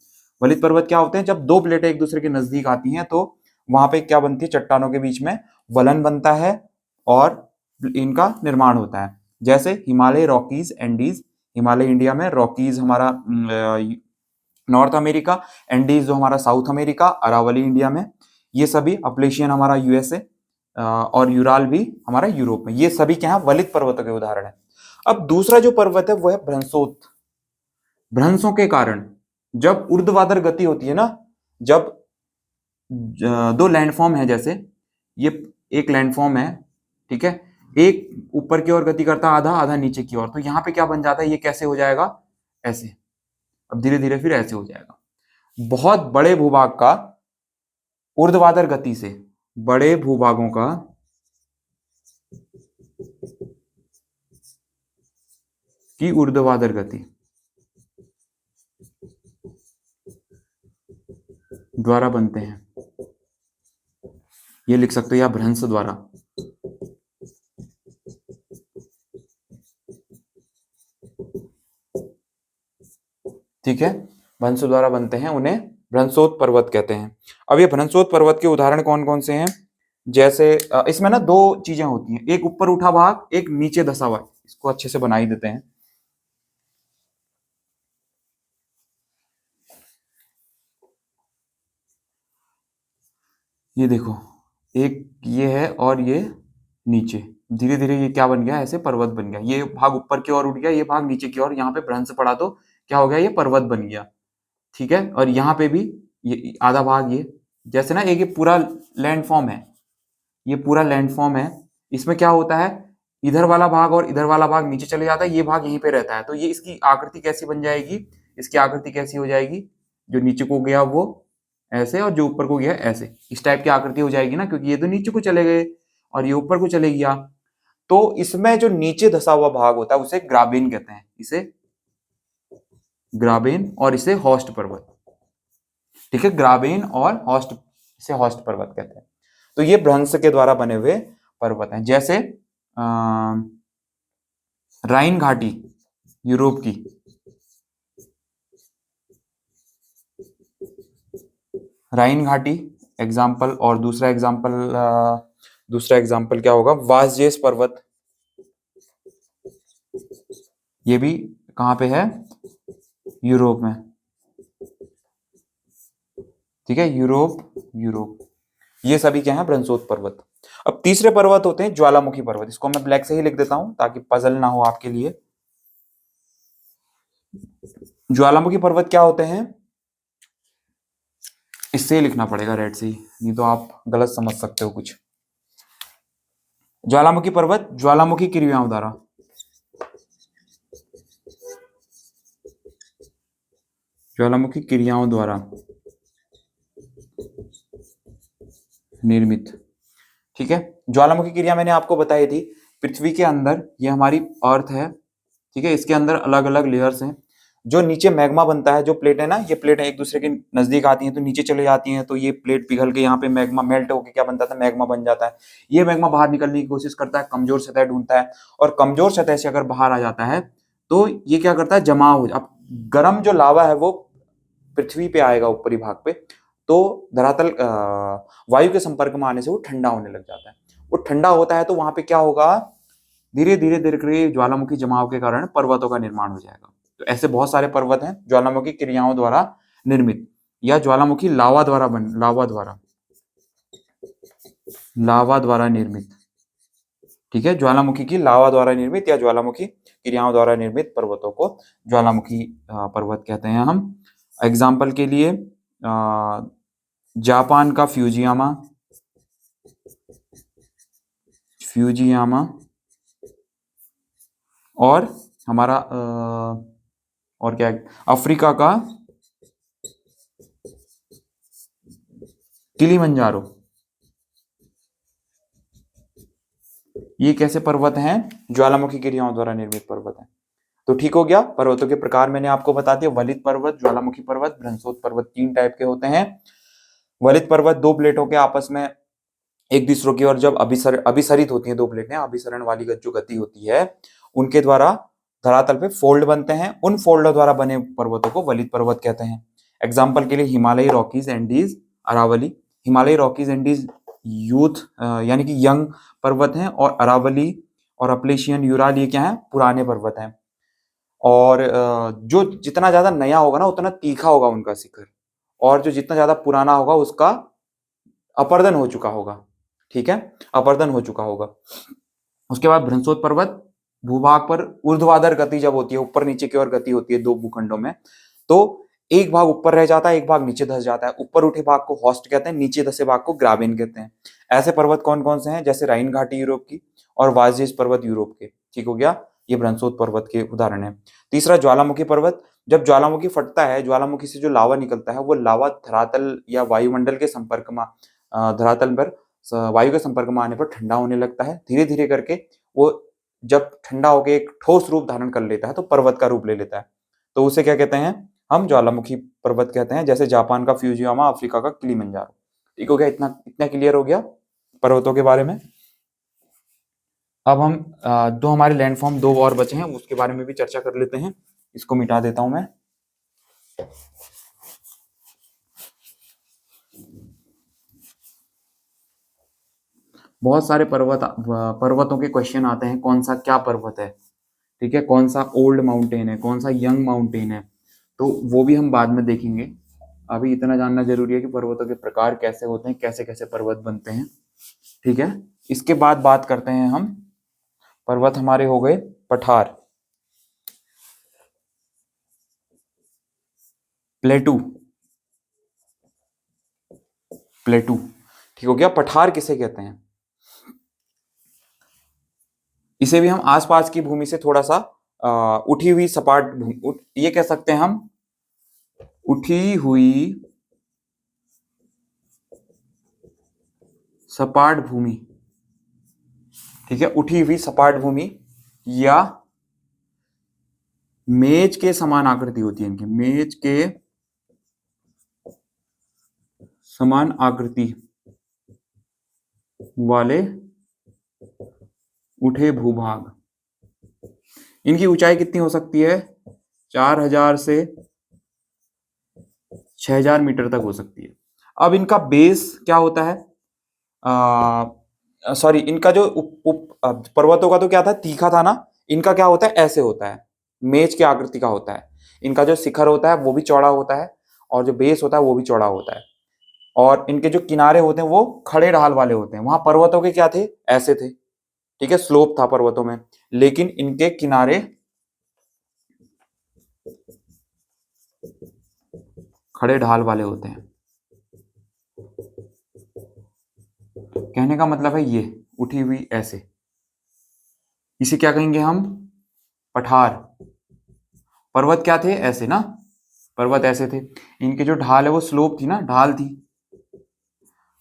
वलित पर्वत क्या होते हैं, जब दो प्लेटें एक दूसरे के नजदीक आती हैं तो वहां पे क्या बनती है, चट्टानों के बीच में वलन बनता है और इनका निर्माण होता है। जैसे Himalaya, Rockies, Andes. Himalaya India में, रॉकीज हमारा नॉर्थ अमेरिका, एंडीज जो हमारा साउथ अमेरिका, अरावली इंडिया में, ये सभी, अपलेशियन हमारा यूएसए, और यूराल भी हमारा यूरोप में। ये सभी क्या है, वलित पर्वतों के उदाहरण है। अब दूसरा जो पर्वत है वो है भ्रंशोत। भ्रंशों के कारण जब ऊर्ध्वाधर गति होती है ना, जब दो लैंडफॉर्म है, जैसे ये एक लैंडफॉर्म है, ठीक है, एक ऊपर की ओर गति करता है आधा, आधा नीचे की ओर, तो यहाँ पे क्या बन जाता है, ये कैसे हो जाएगा, ऐसे। अब धीरे धीरे फिर ऐसे हो जाएगा। बहुत बड़े भूभाग का ऊर्ध्वाधर गति से, बड़े भूभागों का की ऊर्ध्वाधर गति द्वारा बनते हैं, ये लिख सकते हो, या भ्रंश द्वारा। ठीक है, भ्रंश द्वारा बनते हैं, उन्हें भ्रंशोत पर्वत कहते हैं। अब ये भ्रंशोत पर्वत के उदाहरण कौन कौन से हैं, जैसे इसमें ना दो चीजें होती हैं, एक ऊपर उठा भाग, एक नीचे धसा हुआ। इसको अच्छे से बना ही देते हैं। ये देखो, एक ये है और ये नीचे, धीरे धीरे ये क्या बन गया, ऐसे पर्वत बन गया। ये भाग ऊपर की ओर उठ गया, ये भाग नीचे की ओर, यहाँ पे भ्रंश पड़ा तो क्या हो गया, ये पर्वत बन गया। ठीक है, और यहाँ पे भी ये आधा भाग, ये जैसे ना, एक ये पूरा लैंडफॉर्म है, ये पूरा लैंडफॉर्म है, इसमें क्या होता है, इधर वाला भाग और इधर वाला भाग नीचे चले जाता है, ये भाग यहीं पे रहता है। तो ये इसकी आकृति कैसी बन जाएगी, इसकी आकृति कैसी हो जाएगी, जो नीचे को गया वो ऐसे, और जो ऊपर को गया ऐसे, इस टाइप की आकृति हो जाएगी ना, क्योंकि ये तो नीचे को चले गए और ये ऊपर को चले गया। तो इसमें जो नीचे धसा हुआ भाग होता है उसे ग्राबेन कहते हैं, इसे ग्राबेन, और इसे हॉस्ट पर्वत। ठीक है, ग्राबेन और हॉस्ट, इसे हॉस्ट पर्वत कहते हैं। तो ये भ्रंश के द्वारा बने हुए पर्वत हैं। जैसे राइन घाटी यूरोप की, राइन घाटी एग्जाम्पल, और दूसरा एग्जाम्पल क्या होगा, वासजेस पर्वत। ये भी कहाँ पे है, यूरोप में। ठीक है, यूरोप ये सभी क्या है, भ्रंशोत पर्वत। अब तीसरे पर्वत होते हैं ज्वालामुखी पर्वत। इसको मैं ब्लैक से ही लिख देता हूं ताकि पजल ना हो आपके लिए। ज्वालामुखी पर्वत क्या होते हैं, इससे ही लिखना पड़ेगा रेड से ही, नहीं तो आप गलत समझ सकते हो कुछ। ज्वालामुखी पर्वत ज्वालामुखी क्रियाओं द्वारा, ज्वालामुखी क्रियाओं द्वारा निर्मित। ठीक है, ज्वालामुखी क्रिया मैंने आपको बताई थी, पृथ्वी के अंदर, ये हमारी अर्थ है, ठीक है, इसके अंदर अलग अलग लेयर्स हैं। जो नीचे मैग्मा बनता है, जो प्लेट है ना, ये प्लेट एक दूसरे के नजदीक आती हैं तो नीचे चले जाती हैं, तो ये प्लेट पिघल के यहाँ पे मैग्मा मेल्ट होकर क्या बनता है, मैग्मा बन जाता है। ये मैग्मा बाहर निकलने की कोशिश करता है, कमजोर सतह ढूंढता है, और कमजोर सतह से अगर बाहर आ जाता है तो ये क्या करता है, जमा हो। अब गर्म जो लावा है वो पृथ्वी पे आएगा, ऊपरी भाग पे, तो धरातल वायु के संपर्क में आने से वो ठंडा होने लग जाता है। वो ठंडा होता है तो वहां पे क्या होगा, धीरे धीरे धीरे धीरे ज्वालामुखी जमाव के कारण पर्वतों का निर्माण हो जाएगा। तो ऐसे बहुत सारे पर्वत हैं ज्वालामुखी क्रियाओं द्वारा निर्मित, या ज्वालामुखी लावा द्वारा निर्मित। ठीक है, ज्वालामुखी की लावा द्वारा निर्मित या ज्वालामुखी क्रियाओं द्वारा निर्मित पर्वतों को ज्वालामुखी पर्वत कहते हैं हम। एग्जाम्पल के लिए जापान का फ्यूजियामा, फ्यूजियामा और हमारा और क्या है, अफ्रीका का किलिमंजारो। ये कैसे पर्वत हैं? ज्वालामुखी क्रियाओं द्वारा निर्मित पर्वत हैं। तो ठीक हो गया। पर्वतों के प्रकार मैंने आपको बता दिया। वलित पर्वत, ज्वालामुखी पर्वत, भ्रंशोत पर्वत 3 टाइप के होते हैं। वलित पर्वत 2 प्लेटों के आपस में एक दूसरों की ओर जब अभिसरित होती है, 2 प्लेटें अभिसरण वाली जो गति होती है उनके द्वारा धरातल पे फोल्ड बनते हैं। उन फोल्डों द्वारा बने पर्वतों को वलित पर्वत कहते हैं। एग्जाम्पल के लिए हिमालयी रॉकीज, एंडीज, अरावली। हिमालयी रॉकीज एंडीज यूथ यानी कि यंग पर्वत हैं, और अरावली और अपलेशियन यूराल ये क्या है? पुराने पर्वत हैं। और जो जितना ज्यादा नया होगा ना उतना तीखा होगा उनका शिखर, और जो जितना ज्यादा पुराना होगा उसका अपर्दन हो चुका होगा। ठीक है, अपर्दन हो चुका होगा। उसके बाद भ्रंशोत पर्वत भूभाग पर ऊर्ध्वाधर गति जब होती है, ऊपर नीचे की ओर गति होती है 2 भूखंडों में, तो एक भाग ऊपर रह जाता है, एक भाग नीचे धस जाता है। ऊपर उठे भाग को हॉस्ट कहते हैं, नीचे धसे भाग को ग्राबेन कहते हैं। ऐसे पर्वत कौन कौन से हैं? जैसे राइन घाटी यूरोप की और वाजजेस पर्वत यूरोप के। ठीक हो गया, ये भ्रंशोत पर्वत के उदाहरण है। तीसरा ज्वालामुखी पर्वत। जब ज्वालामुखी फटता है, ज्वालामुखी से जो लावा निकलता है वो लावा धरातल या वायुमंडल के संपर्क में, धरातल पर वायु के संपर्क में आने पर ठंडा होने लगता है। धीरे धीरे करके वो जब ठंडा होकर एक ठोस रूप धारण कर लेता है तो पर्वत का रूप ले लेता है। तो उसे क्या कहते हैं? हम ज्वालामुखी पर्वत कहते हैं। जैसे जापान का फ्यूजियामा, अफ्रीका का किलिमंजारो। ठीक हो गया, इतना इतना क्लियर हो गया पर्वतों के बारे में। अब हम दो हमारे लैंडफॉर्म 2 और बचे हैं, उसके बारे में भी चर्चा कर लेते हैं। इसको मिटा देता हूं मैं। बहुत सारे पर्वतों के क्वेश्चन आते हैं, कौन सा क्या पर्वत है, ठीक है, कौन सा ओल्ड माउंटेन है, कौन सा यंग माउंटेन है, तो वो भी हम बाद में देखेंगे। अभी इतना जानना जरूरी है कि पर्वतों के प्रकार कैसे होते हैं, कैसे कैसे पर्वत बनते हैं। ठीक है, इसके बाद बात करते हैं हम, पर्वत हमारे हो गए पठार, प्लेटू, प्लेटू। ठीक हो गया। पठार किसे कहते हैं? इसे भी हम आसपास की भूमि से थोड़ा सा उठी हुई सपाट भूमि, ये कह सकते हैं हम, उठी हुई सपाट भूमि। ठीक है, उठी हुई सपाट भूमि या मेज के समान आकृति होती है इनकी, मेज के समान आकृति वाले उठे भूभाग। इनकी ऊंचाई कितनी हो सकती है? 4000 से 6000 मीटर तक हो सकती है। अब इनका बेस क्या होता है? सॉरी, इनका जो पर्वतों का तो क्या था? तीखा था ना। इनका क्या होता है? ऐसे होता है, मेज की आकृति का होता है। इनका जो शिखर होता है वो भी चौड़ा होता है, और जो बेस होता है वो भी चौड़ा होता है, और इनके जो किनारे होते हैं वो खड़े ढाल वाले होते हैं। वहां पर्वतों के क्या थे? ऐसे थे। ठीक है, स्लोप था पर्वतों में, लेकिन इनके किनारे खड़े ढाल वाले होते हैं। कहने का मतलब है ये उठी हुई ऐसे, इसे क्या कहेंगे हम? पठार। पर्वत क्या थे? ऐसे ना, पर्वत ऐसे थे। इनके जो ढाल है वो स्लोप थी ना, ढाल थी,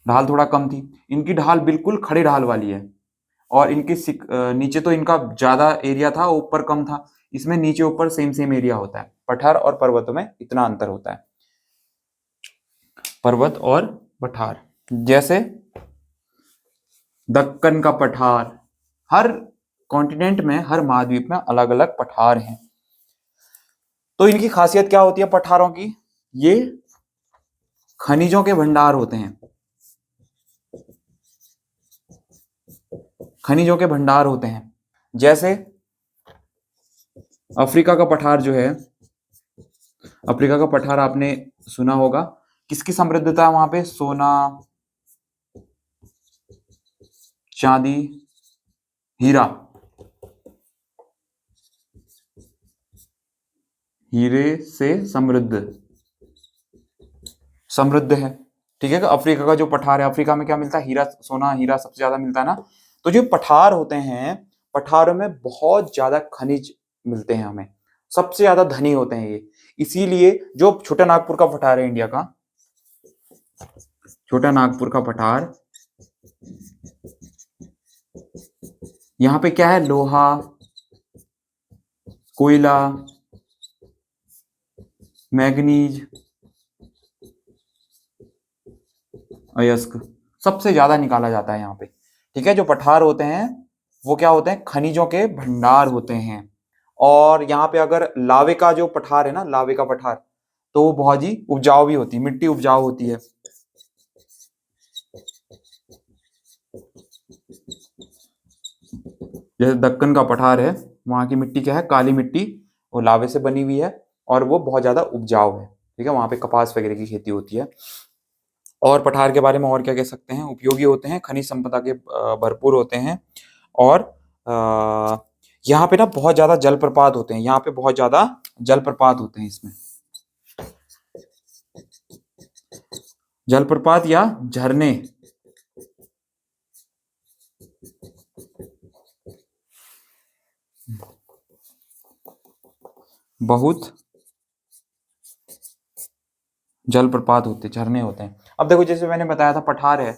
ढाल थोड़ा कम थी। इनकी ढाल बिल्कुल खड़े ढाल वाली है, और इनके नीचे तो इनका ज्यादा एरिया था, ऊपर कम था। इसमें नीचे ऊपर सेम सेम एरिया होता है। पठार और पर्वतों में इतना अंतर होता है, पर्वत और पठार। जैसे दक्कन का पठार, हर कॉन्टिनेंट में, हर महाद्वीप में अलग अलग पठार हैं। तो इनकी खासियत क्या होती है पठारों की? ये खनिजों के भंडार होते हैं, खनिजों के भंडार होते हैं। जैसे अफ्रीका का पठार जो है, अफ्रीका का पठार आपने सुना होगा, किसकी समृद्धता है वहां पे? सोना, चांदी, हीरा, हीरे से समृद्ध, समृद्ध है। ठीक है, अफ्रीका का जो पठार है, अफ्रीका में क्या मिलता है? हीरा, सोना, हीरा सबसे ज्यादा मिलता है ना। तो जो पठार होते हैं, पठारों में बहुत ज्यादा खनिज मिलते हैं हमें, सबसे ज्यादा धनी होते हैं ये। इसीलिए जो छोटा नागपुर का पठार है इंडिया का, छोटा नागपुर का पठार, यहाँ पे क्या है, लोहा, कोयला, मैग्नीज, अयस्क सबसे ज्यादा निकाला जाता है यहाँ पे। ठीक है, जो पठार होते हैं वो क्या होते हैं, खनिजों के भंडार होते हैं। और यहाँ पे अगर लावे का जो पठार है ना, लावे का पठार, तो वो बहुत ही उपजाऊ भी होती है, मिट्टी उपजाऊ होती है। जैसे दक्कन का पठार है, वहां की मिट्टी क्या है, काली मिट्टी, वो लावे से बनी हुई है और वो बहुत ज्यादा उपजाऊ है। ठीक है, वहां पे कपास वगैरह की खेती होती है। और पठार के बारे में और क्या कह सकते हैं, उपयोगी होते हैं, खनिज संपदा के भरपूर होते हैं। और यहाँ पे ना बहुत ज्यादा जलप्रपात होते हैं, यहाँ पे बहुत ज्यादा जलप्रपात होते हैं इसमें, जलप्रपात या झरने। बहुत जलप्रपात होते, झरने होते हैं। अब देखो, जैसे मैंने बताया था, पठार है,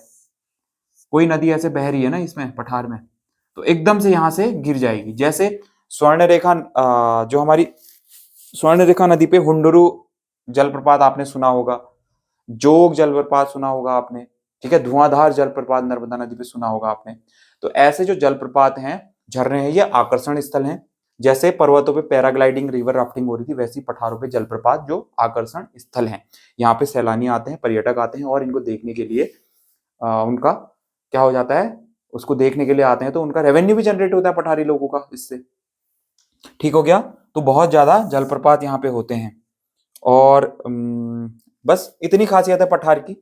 कोई नदी ऐसे बह रही है ना इसमें पठार में, तो एकदम से यहां से गिर जाएगी। जैसे स्वर्ण रेखा, जो हमारी स्वर्ण रेखा नदी पे हुंडरू जलप्रपात आपने सुना होगा, जोग जलप्रपात सुना होगा आपने। ठीक है, धुआंधार जलप्रपात नर्मदा नदी पे सुना होगा आपने। तो ऐसे जो जलप्रपात हैं, झरने हैं, ये आकर्षण स्थल हैं। जैसे पर्वतों पे पैराग्लाइडिंग, रिवर राफ्टिंग हो रही थी, वैसी पठारों पे जलप्रपात जो आकर्षण स्थल हैं। यहाँ पे सैलानी आते हैं, पर्यटक आते हैं और इनको देखने के लिए उनका क्या हो जाता है, उसको देखने के लिए आते हैं, तो उनका रेवेन्यू भी जनरेट होता है पठारी लोगों का इससे। ठीक हो गया। तो बहुत ज्यादा जलप्रपात यहाँ पे होते हैं। और बस इतनी खासियत है पठार की।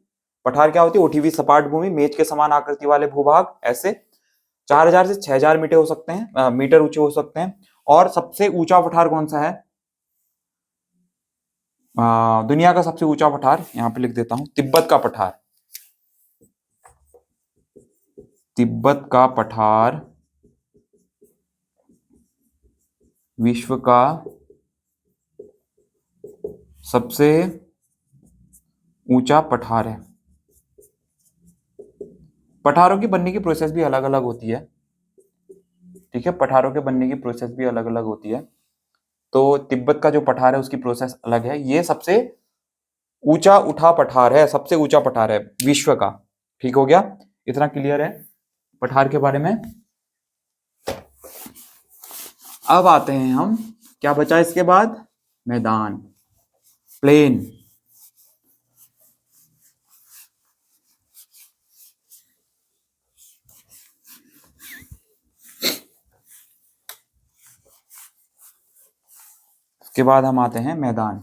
पठार क्या होती है, उठी हुई सपाट भूमि, मेज के समान आकृति वाले भूभाग, ऐसे 4000 से 6000 मीटर हो सकते हैं, मीटर ऊंचे हो सकते हैं। और सबसे ऊंचा पठार कौन सा है, दुनिया का सबसे ऊंचा पठार, यहां पे लिख देता हूं, तिब्बत का पठार। तिब्बत का पठार विश्व का सबसे ऊंचा पठार है। पठारों की बनने की प्रोसेस भी अलग अलग होती है। ठीक है, पठारों के बनने की प्रोसेस भी अलग अलग होती है। तो तिब्बत का जो पठार है उसकी प्रोसेस अलग है। ये सबसे ऊंचा उठा पठार है, सबसे ऊंचा पठार है विश्व का। ठीक हो गया, इतना क्लियर है पठार के बारे में। अब आते हैं हम, क्या बचा इसके बाद, मैदान, प्लेन। उसके बाद हम आते हैं मैदान।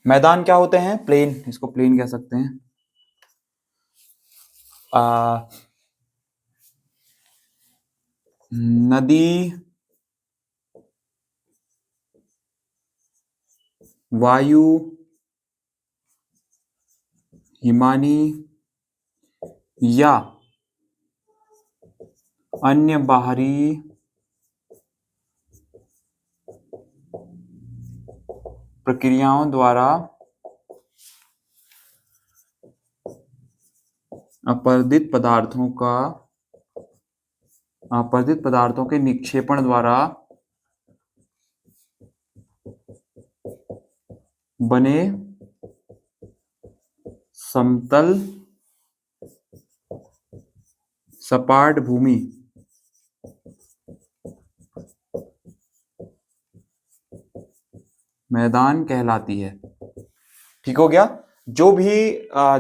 मैदान क्या होते हैं, प्लेन, इसको प्लेन कह सकते हैं। नदी, वायु, हिमानी या अन्य बाहरी प्रक्रियाओं द्वारा अपरदित पदार्थों के निक्षेपण द्वारा बने समतल सपाट भूमि मैदान कहलाती है। ठीक हो गया। जो भी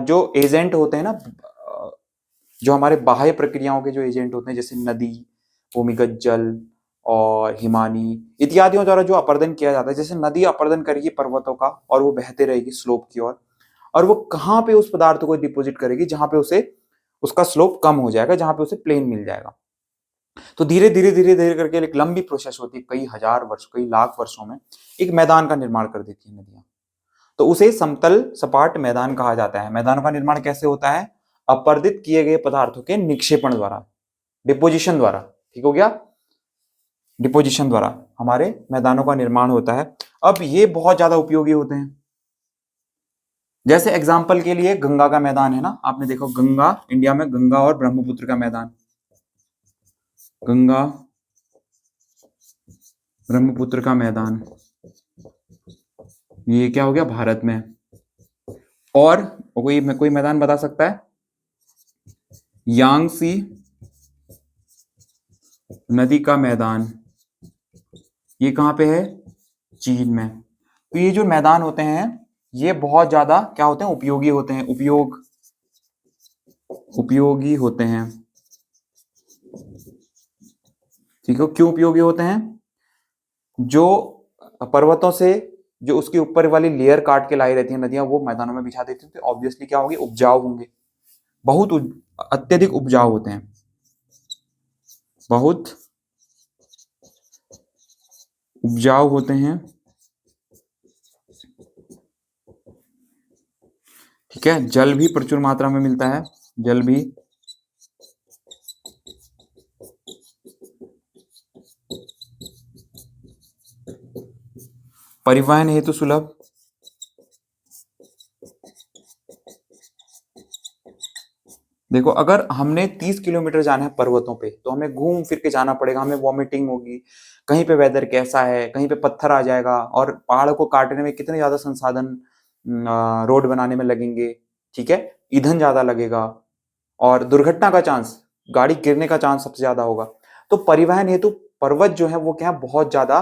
जो एजेंट होते हैं ना, जो हमारे बाह्य प्रक्रियाओं के जो एजेंट होते हैं, जैसे नदी, भूमिगत जल और हिमानी इत्यादियों द्वारा जो अपर्दन किया जाता है, जैसे नदी अपर्दन करेगी पर्वतों का और वो बहते रहेगी स्लोप की ओर, और वो कहाँ पे उस पदार्थ को डिपोजिट करेगी, जहां पे उसे उसका स्लोप कम हो जाएगा, जहां पे उसे प्लेन मिल जाएगा। तो धीरे धीरे धीरे धीरे करके एक लंबी प्रोसेस होती है, कई हजार वर्ष, कई लाख वर्षों में एक मैदान का निर्माण कर देती है नदियां। तो उसे समतल सपाट मैदान कहा जाता है। मैदानों का निर्माण कैसे होता है? अपर्दित किए गए पदार्थों के निक्षेपण द्वारा, डिपोजिशन द्वारा। ठीक हो गया? डिपोजिशन द्वारा हमारे मैदानों का निर्माण होता है। अब ये बहुत ज्यादा उपयोगी होते हैं। जैसे एग्जाम्पल के लिए गंगा का मैदान है ना, आपने देखो गंगा, इंडिया में गंगा और ब्रह्मपुत्र का मैदान, गंगा ब्रह्मपुत्र का मैदान, ये क्या हो गया? भारत में। और कोई मैदान बता सकता है? यांगसी नदी का मैदान, ये कहां पे है? चीन में। तो ये जो मैदान होते हैं ये बहुत ज्यादा क्या होते हैं? उपयोगी होते हैं। उपयोगी होते हैं। ठीक है, क्यों उपयोगी होते हैं? जो पर्वतों से जो उसके ऊपर वाली लेयर काट के लाई रहती है नदियां, वो मैदानों में बिछा देती हैं, तो ऑब्वियसली क्या होगी? उपजाऊ होंगे, बहुत अत्यधिक उपजाऊ होते हैं, बहुत उपजाऊ होते हैं। ठीक है, जल भी प्रचुर मात्रा में मिलता है, जल भी परिवहन हेतु सुलभ, देखो अगर हमने 30 किलोमीटर जाना है पर्वतों पे तो हमें घूम फिर के जाना पड़ेगा, हमें वॉमिटिंग होगी, कहीं पे वेदर कैसा है, कहीं पे पत्थर आ जाएगा, और पहाड़ को काटने में कितने ज्यादा संसाधन रोड बनाने में लगेंगे। ठीक है, ईंधन ज्यादा लगेगा, और दुर्घटना का चांस, गाड़ी गिरने का चांस सबसे ज्यादा होगा। तो परिवहन हेतु पर्वत जो है वो क्या है? बहुत ज्यादा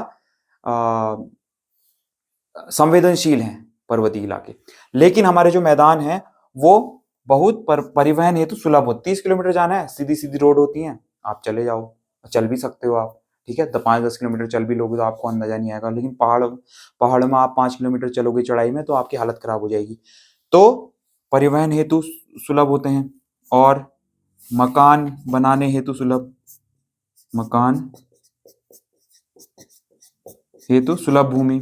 संवेदनशील हैं पर्वतीय इलाके। लेकिन हमारे जो मैदान है वो बहुत परिवहन हेतु सुलभ हो। 30 किलोमीटर जाना है, सीधी सीधी रोड होती है, आप चले जाओ, चल भी सकते हो आप। ठीक है, तो 5-10 किलोमीटर चल भी लोगे तो आपको अंदाजा नहीं आएगा। लेकिन पहाड़ों में आप 5 किलोमीटर चलोगे चढ़ाई में तो आपकी हालत खराब हो जाएगी। तो परिवहन हेतु सुलभ होते हैं। और मकान बनाने हेतु सुलभ, मकान हेतु सुलभ भूमि।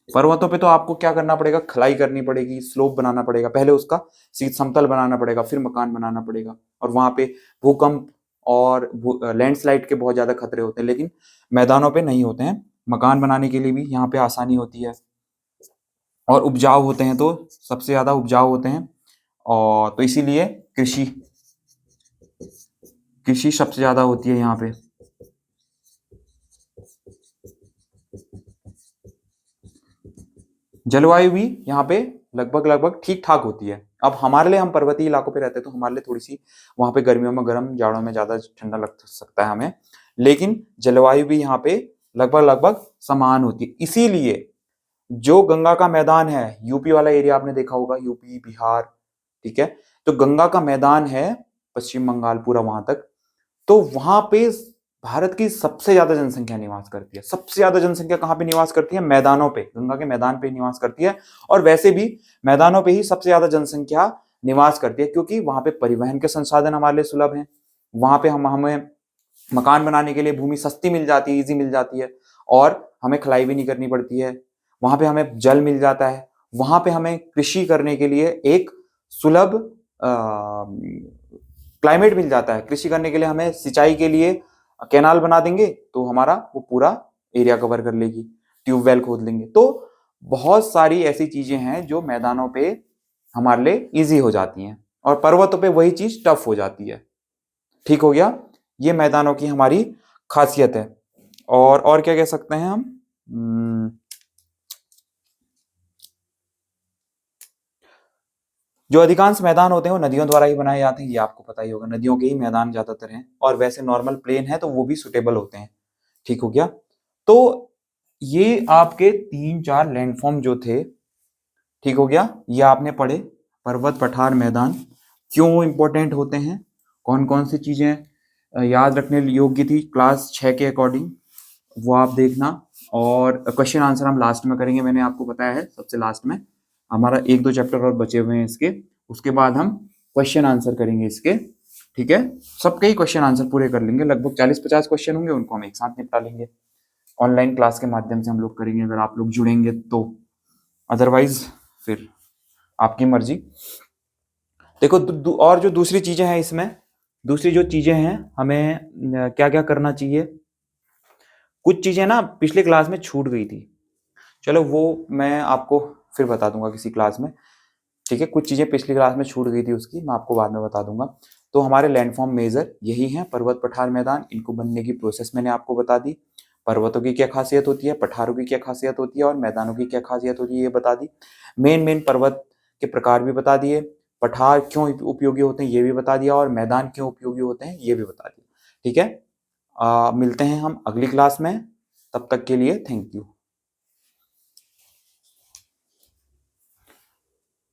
पर्वतों पे तो आपको क्या करना पड़ेगा? खलाई करनी पड़ेगी, स्लोप बनाना पड़ेगा, पहले उसका सीध समतल बनाना पड़ेगा, फिर मकान बनाना पड़ेगा। और वहां पे भूकंप और लैंडस्लाइड के बहुत ज्यादा खतरे होते हैं, लेकिन मैदानों पे नहीं होते हैं। मकान बनाने के लिए भी यहाँ पे आसानी होती है। और उपजाऊ होते हैं, तो सबसे ज्यादा उपजाऊ होते हैं, और तो इसीलिए कृषि कृषि सबसे ज्यादा होती है यहाँ पे। जलवायु भी यहाँ पे लगभग ठीक ठाक होती है। अब हमारे लिए, हम पर्वतीय इलाकों पे रहते हैं तो हमारे लिए थोड़ी सी वहां पे गर्मियों में गर्म, जाड़ों में ज्यादा ठंडा लग सकता है हमें, लेकिन जलवायु भी यहाँ पे लगभग समान होती है। इसीलिए जो गंगा का मैदान है, यूपी वाला एरिया आपने देखा होगा, यूपी बिहार, ठीक है, तो गंगा का मैदान है पश्चिम बंगाल पूरा वहां तक, तो वहां पे भारत की सबसे ज्यादा जनसंख्या निवास करती है। सबसे ज्यादा जनसंख्या कहाँ पे निवास करती है? मैदानों पे, गंगा के मैदान पे निवास करती है। और वैसे भी मैदानों पे ही सबसे ज्यादा जनसंख्या निवास करती है, क्योंकि वहां पे परिवहन के संसाधन हमारे लिए सुलभ हैं। वहां पे हमें मकान बनाने के लिए भूमि सस्ती मिल जाती है, इजी मिल जाती है, और हमें खलाई भी नहीं करनी पड़ती है। वहां पे हमें जल मिल जाता है। वहां पे हमें कृषि करने के लिए एक सुलभ क्लाइमेट मिल जाता है। कृषि करने के लिए हमें सिंचाई के लिए कैनाल बना देंगे तो हमारा वो पूरा एरिया कवर कर लेगी, ट्यूबवेल खोद लेंगे। तो बहुत सारी ऐसी चीजें हैं जो मैदानों पे हमारे लिए इजी हो जाती हैं, और पर्वतों पे वही चीज टफ हो जाती है। ठीक हो गया? ये मैदानों की हमारी खासियत है। और क्या कह सकते हैं हम? जो अधिकांश मैदान होते हैं वो नदियों द्वारा ही बनाए जाते हैं, ये आपको पता ही होगा। नदियों के ही मैदान ज्यादातर हैं, और वैसे नॉर्मल प्लेन है तो वो भी सुटेबल होते हैं। ठीक हो गया? तो ये आपके 3-4 लैंडफॉर्म जो थे, ठीक हो गया, ये आपने पढ़े। पर्वत, पठार, मैदान क्यों इंपॉर्टेंट होते हैं, कौन कौन सी चीजें याद रखने योग्य थी क्लास 6 के अकॉर्डिंग, वो आप देखना। और क्वेश्चन आंसर हम लास्ट में करेंगे, मैंने आपको बताया है सबसे लास्ट में। हमारा 1-2 चैप्टर और बचे हुए हैं इसके, उसके बाद हम क्वेश्चन आंसर करेंगे इसके। ठीक है, सबके ही क्वेश्चन आंसर पूरे कर लेंगे, लगभग 40-50 क्वेश्चन होंगे, उनको हम एक साथ निपटा लेंगे। ऑनलाइन क्लास के माध्यम से हम लोग करेंगे, अगर आप लोग जुड़ेंगे तो। अदरवाइज फिर आपकी मर्जी। देखो और जो दूसरी चीजें हैं इसमें, दूसरी जो चीजें हैं हमें क्या क्या करना चाहिए। कुछ चीजें ना पिछले क्लास में छूट गई थी, चलो वो मैं आपको फिर बता दूंगा किसी क्लास में, ठीक है। कुछ चीजें पिछली क्लास में छूट गई थी उसकी मैं आपको बाद में बता दूंगा। तो हमारे लैंडफॉर्म मेजर यही हैं, पर्वत, पठार, मैदान। इनको बनने की प्रोसेस मैंने आपको बता दी। पर्वतों की क्या खासियत होती है, पठारों की क्या खासियत होती है और मैदानों की क्या खासियत होती है ये बता दी। मेन मेन पर्वत के प्रकार भी बता दिए, पठार क्यों उपयोगी होते हैं ये भी बता दिया और मैदान क्यों उपयोगी होते हैं ये भी बता दिया, ठीक है। मिलते हैं हम अगली क्लास में, तब तक के लिए थैंक यू।